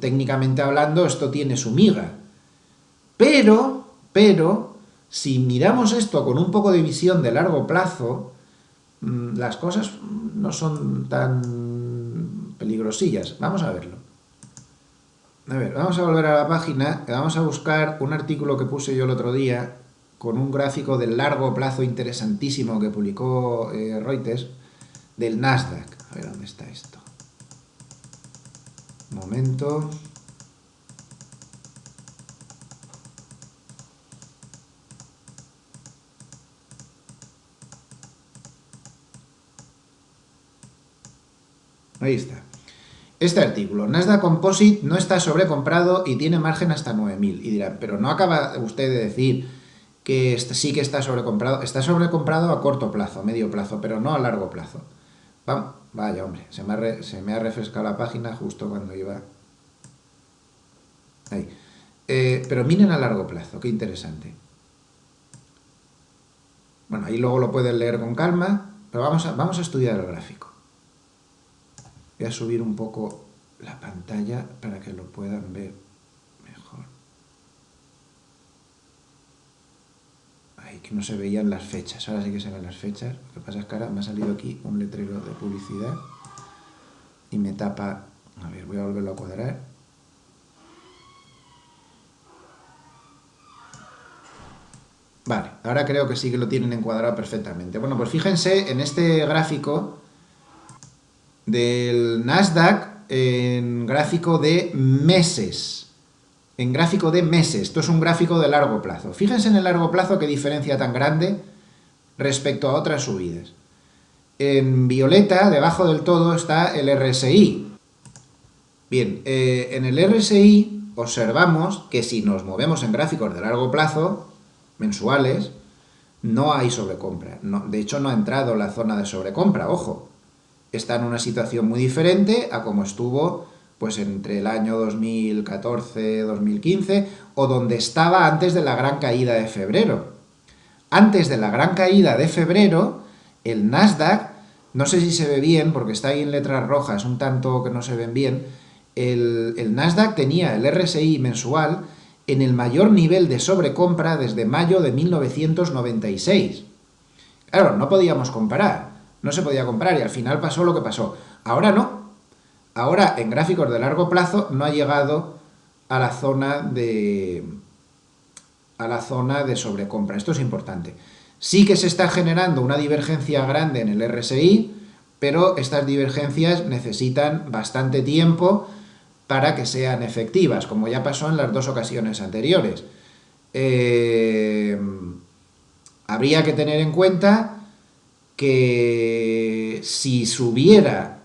técnicamente hablando esto tiene su miga, pero, si miramos esto con un poco de visión de largo plazo, las cosas no son tan peligrosillas. Vamos a verlo. A ver, vamos a volver a la página, vamos a buscar un artículo que puse yo el otro día con un gráfico del largo plazo interesantísimo que publicó Reuters del Nasdaq. A ver, ¿dónde está esto? Un momento. Ahí está. Este artículo, Nasdaq Composite no está sobrecomprado y tiene margen hasta 9.000. Y dirán, pero no acaba usted de decir que sí que está sobrecomprado. Está sobrecomprado a corto plazo, medio plazo, pero no a largo plazo. Vaya, hombre, se me ha refrescado la página justo cuando iba... Ahí. Pero miren a largo plazo, qué interesante. Bueno, ahí luego lo pueden leer con calma, pero vamos a estudiar el gráfico. Voy a subir un poco la pantalla para que lo puedan ver mejor. Ahí, que no se veían las fechas. Ahora sí que se ven las fechas. Lo que pasa es que ahora me ha salido aquí un letrero de publicidad y me tapa... A ver, voy a volverlo a cuadrar. Vale, ahora creo que sí que lo tienen encuadrado perfectamente. Bueno, pues fíjense en este gráfico del Nasdaq en gráfico de meses. En gráfico de meses. Esto es un gráfico de largo plazo. Fíjense en el largo plazo qué diferencia tan grande respecto a otras subidas. En violeta, debajo del todo, está el RSI. Bien, en el RSI observamos que si nos movemos en gráficos de largo plazo, mensuales, no hay sobrecompra. No, de hecho, no ha entrado la zona de sobrecompra, ojo. Está en una situación muy diferente a como estuvo pues entre el año 2014-2015 o donde estaba antes de la gran caída de febrero. Antes de la gran caída de febrero, el Nasdaq, no sé si se ve bien porque está ahí en letras rojas, un tanto que no se ven bien, el Nasdaq tenía el RSI mensual en el mayor nivel de sobrecompra desde mayo de 1996. Claro, no podíamos comparar, no se podía comprar y al final pasó lo que pasó. Ahora no. Ahora, en gráficos de largo plazo, no ha llegado a la zona de sobrecompra. Esto es importante. Sí que se está generando una divergencia grande en el RSI, pero estas divergencias necesitan bastante tiempo para que sean efectivas, como ya pasó en las dos ocasiones anteriores. Habría que tener en cuenta que si subiera,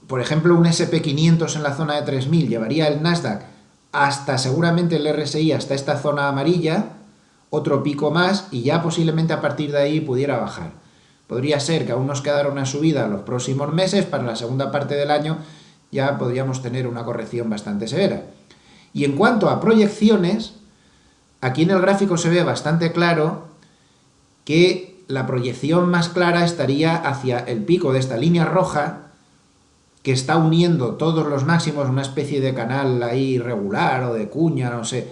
por ejemplo, un SP500 en la zona de 3000, llevaría el Nasdaq hasta seguramente el RSI, hasta esta zona amarilla, otro pico más, y ya posiblemente a partir de ahí pudiera bajar. Podría ser que aún nos quedara una subida en los próximos meses, para la segunda parte del año ya podríamos tener una corrección bastante severa. Y en cuanto a proyecciones, aquí en el gráfico se ve bastante claro que la proyección más clara estaría hacia el pico de esta línea roja, que está uniendo todos los máximos, una especie de canal ahí irregular o de cuña, no sé.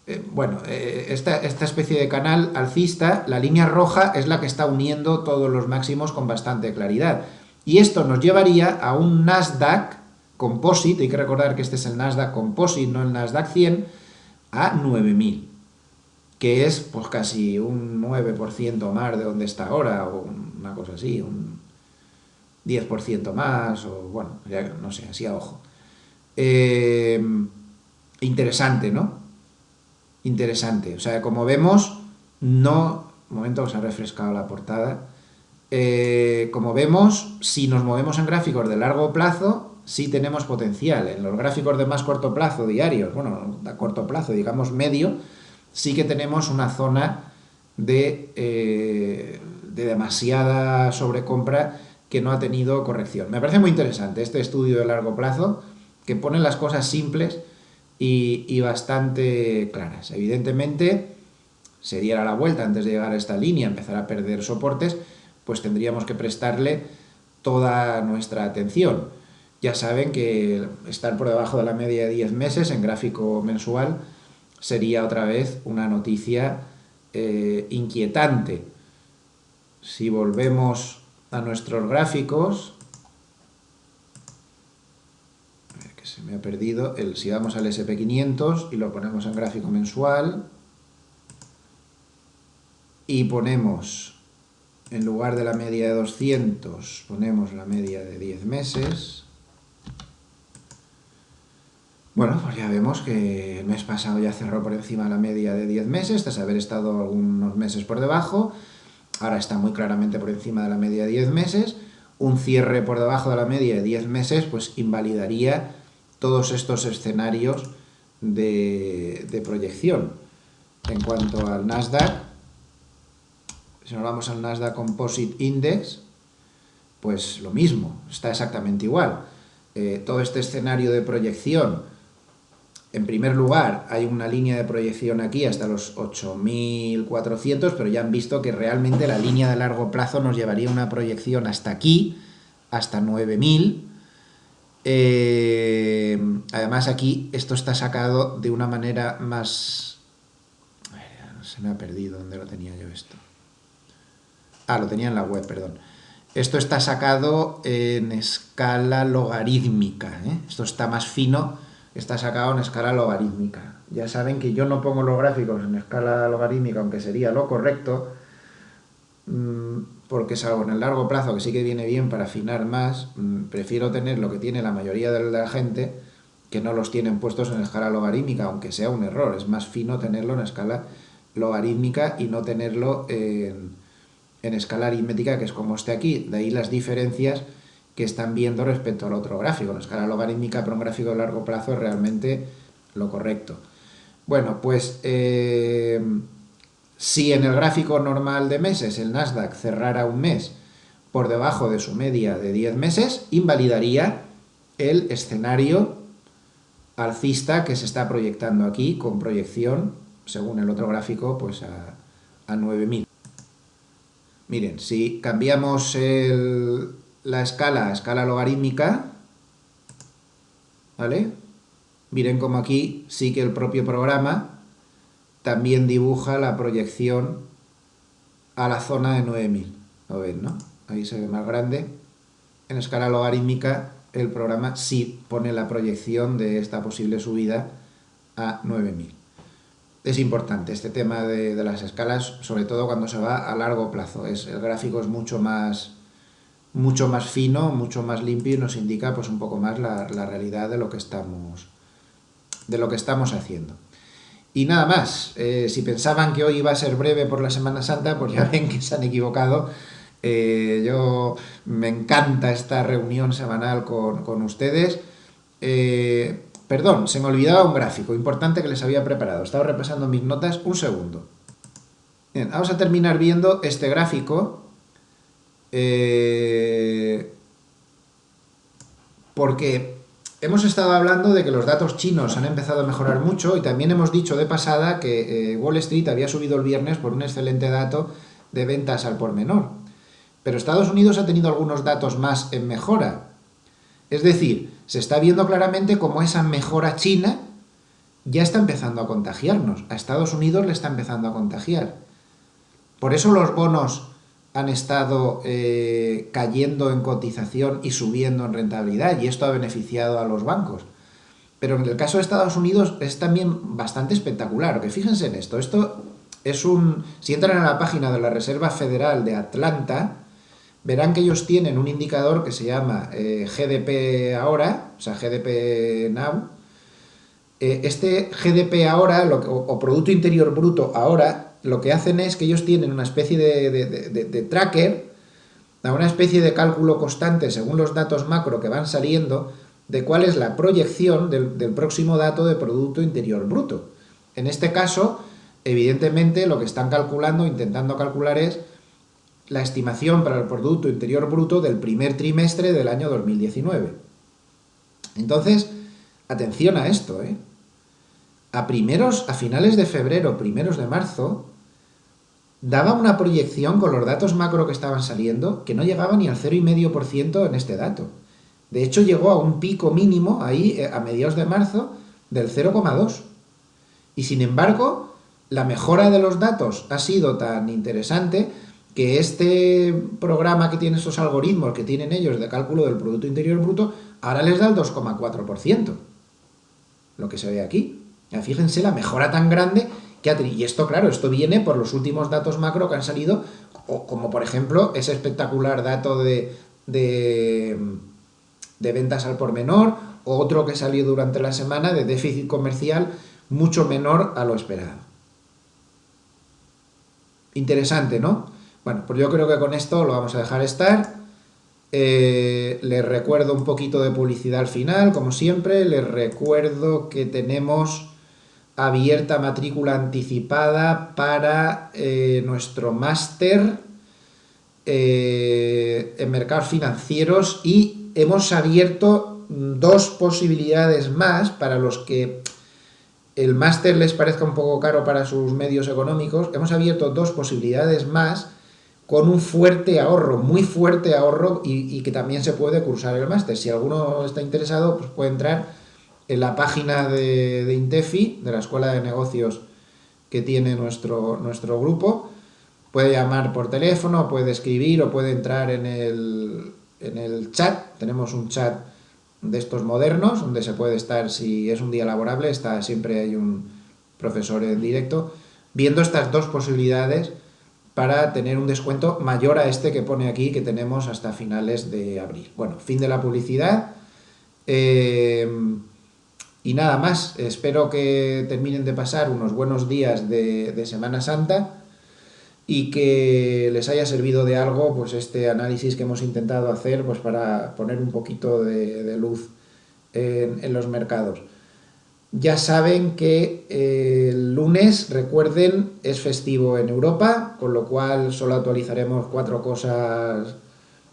Esta especie de canal alcista, la línea roja es la que está uniendo todos los máximos con bastante claridad. Y esto nos llevaría a un Nasdaq Composite, hay que recordar que este es el Nasdaq Composite, no el Nasdaq 100, a 9000, que es pues casi un 9% más de donde está ahora, o una cosa así, un 10% más, o bueno, ya no sé, así a ojo. Interesante, ¿no? Interesante. O sea, como vemos, no... Un momento, se ha refrescado la portada. Como vemos, si nos movemos en gráficos de largo plazo, sí tenemos potencial. En los gráficos de más corto plazo, diarios, bueno, a corto plazo, digamos medio, sí que tenemos una zona de demasiada sobrecompra que no ha tenido corrección. Me parece muy interesante este estudio de largo plazo, que pone las cosas simples y bastante claras. Evidentemente, se diera la vuelta antes de llegar a esta línea, empezar a perder soportes, pues tendríamos que prestarle toda nuestra atención. Ya saben que estar por debajo de la media de 10 meses en gráfico mensual sería otra vez una noticia inquietante. Si volvemos a nuestros gráficos, a ver que se me ha perdido, si vamos al SP500 y lo ponemos en gráfico mensual y ponemos, en lugar de la media de 200, ponemos la media de 10 meses. Bueno, pues ya vemos que el mes pasado ya cerró por encima de la media de 10 meses, tras haber estado algunos meses por debajo. Ahora está muy claramente por encima de la media de 10 meses. Un cierre por debajo de la media de 10 meses pues invalidaría todos estos escenarios de proyección. En cuanto al Nasdaq, Si nos vamos al Nasdaq Composite Index, pues lo mismo, está exactamente igual. Todo este escenario de proyección, en primer lugar, hay una línea de proyección aquí hasta los 8.400, pero ya han visto que realmente la línea de largo plazo nos llevaría una proyección hasta aquí, hasta 9.000. Además aquí esto está sacado de una manera más... Se me ha perdido, ¿dónde lo tenía yo esto? Lo tenía en la web, perdón. Esto está sacado en escala logarítmica, ¿eh? Esto está más fino, está sacado en escala logarítmica. Ya saben que yo no pongo los gráficos en escala logarítmica, aunque sería lo correcto, porque salvo en el largo plazo, que sí que viene bien para afinar más, prefiero tener lo que tiene la mayoría de la gente, que no los tienen puestos en escala logarítmica, aunque sea un error. Es más fino tenerlo en escala logarítmica y no tenerlo en escala aritmética, que es como este aquí. De ahí las diferencias que están viendo respecto al otro gráfico. En escala logarítmica para un gráfico de largo plazo es realmente lo correcto. Bueno, pues si en el gráfico normal de meses el Nasdaq cerrara un mes por debajo de su media de 10 meses, invalidaría el escenario alcista que se está proyectando aquí, con proyección, según el otro gráfico, pues a 9.000. Miren, si cambiamos la escala a escala logarítmica, ¿vale? Miren como aquí sí que el propio programa también dibuja la proyección a la zona de 9.000. ¿Lo ven, no? Ahí se ve más grande. En escala logarítmica el programa sí pone la proyección de esta posible subida a 9.000. Es importante este tema de las escalas, sobre todo cuando se va a largo plazo. El gráfico es mucho más fino, mucho más limpio y nos indica pues un poco más la realidad de lo que estamos haciendo. Y nada más, si pensaban que hoy iba a ser breve por la Semana Santa, pues ya ven que se han equivocado. Yo me encanta esta reunión semanal con ustedes. Perdón, se me olvidaba un gráfico importante que les había preparado. Estaba repasando mis notas, un segundo. Bien, vamos a terminar viendo este gráfico. Porque hemos estado hablando de que los datos chinos han empezado a mejorar mucho y también hemos dicho de pasada que Wall Street había subido el viernes por un excelente dato de ventas al por menor. Pero Estados Unidos ha tenido algunos datos más en mejora. Es decir, se está viendo claramente cómo esa mejora china ya está empezando a contagiarnos. A Estados Unidos le está empezando a contagiar. Por eso los bonos han estado cayendo en cotización y subiendo en rentabilidad, y esto ha beneficiado a los bancos. Pero en el caso de Estados Unidos es también bastante espectacular, que fíjense en esto. Esto es si entran a la página de la Reserva Federal de Atlanta, verán que ellos tienen un indicador que se llama GDP ahora, o sea, GDP Now. Este GDP ahora, o Producto Interior Bruto ahora, lo que hacen es que ellos tienen una especie de tracker, una especie de cálculo constante según los datos macro que van saliendo, de cuál es la proyección del próximo dato de Producto Interior Bruto. En este caso, evidentemente, lo que están calculando, intentando calcular, es la estimación para el Producto Interior Bruto del primer trimestre del año 2019. Entonces, atención a esto, ¿eh? A finales de febrero, primeros de marzo, daba una proyección con los datos macro que estaban saliendo que no llegaba ni al 0,5% en este dato. De hecho, llegó a un pico mínimo ahí a mediados de marzo del 0,2. Y sin embargo, la mejora de los datos ha sido tan interesante que este programa que tiene estos algoritmos que tienen ellos de cálculo del Producto Interior Bruto, ahora les da el 2,4%. Lo que se ve aquí. Fíjense la mejora tan grande que ha tenido. Y esto, claro, esto viene por los últimos datos macro que han salido, como por ejemplo ese espectacular dato de ventas al por menor, o otro que salió durante la semana de déficit comercial mucho menor a lo esperado. Interesante, ¿no? Bueno, pues yo creo que con esto lo vamos a dejar estar. Les recuerdo un poquito de publicidad al final, como siempre. Les recuerdo que tenemos abierta matrícula anticipada para nuestro máster en mercados financieros, y hemos abierto dos posibilidades más para los que el máster les parezca un poco caro para sus medios económicos. Hemos abierto dos posibilidades más con un fuerte ahorro, muy fuerte ahorro, y que también se puede cursar el máster. Si alguno está interesado, pues puede entrar en la página de Intefi, de la Escuela de Negocios que tiene nuestro grupo. Puede llamar por teléfono, puede escribir o puede entrar en el chat. Tenemos un chat de estos modernos donde se puede estar, si es un día laborable, siempre hay un profesor en directo viendo estas dos posibilidades para tener un descuento mayor a este que pone aquí, que tenemos hasta finales de abril. Bueno, fin de la publicidad. Y nada más, espero que terminen de pasar unos buenos días de Semana Santa y que les haya servido de algo pues este análisis que hemos intentado hacer, pues para poner un poquito de luz en los mercados. Ya saben que el lunes, recuerden, es festivo en Europa, con lo cual solo actualizaremos 4 cosas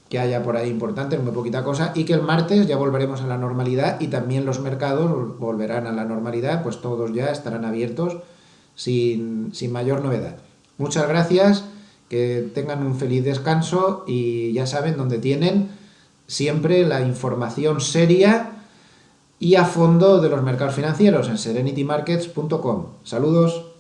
que haya por ahí importantes, muy poquita cosa, y que el martes ya volveremos a la normalidad y también los mercados volverán a la normalidad, pues todos ya estarán abiertos sin mayor novedad. Muchas gracias, que tengan un feliz descanso y ya saben dónde tienen siempre la información seria y a fondo de los mercados financieros en serenitymarkets.com. Saludos.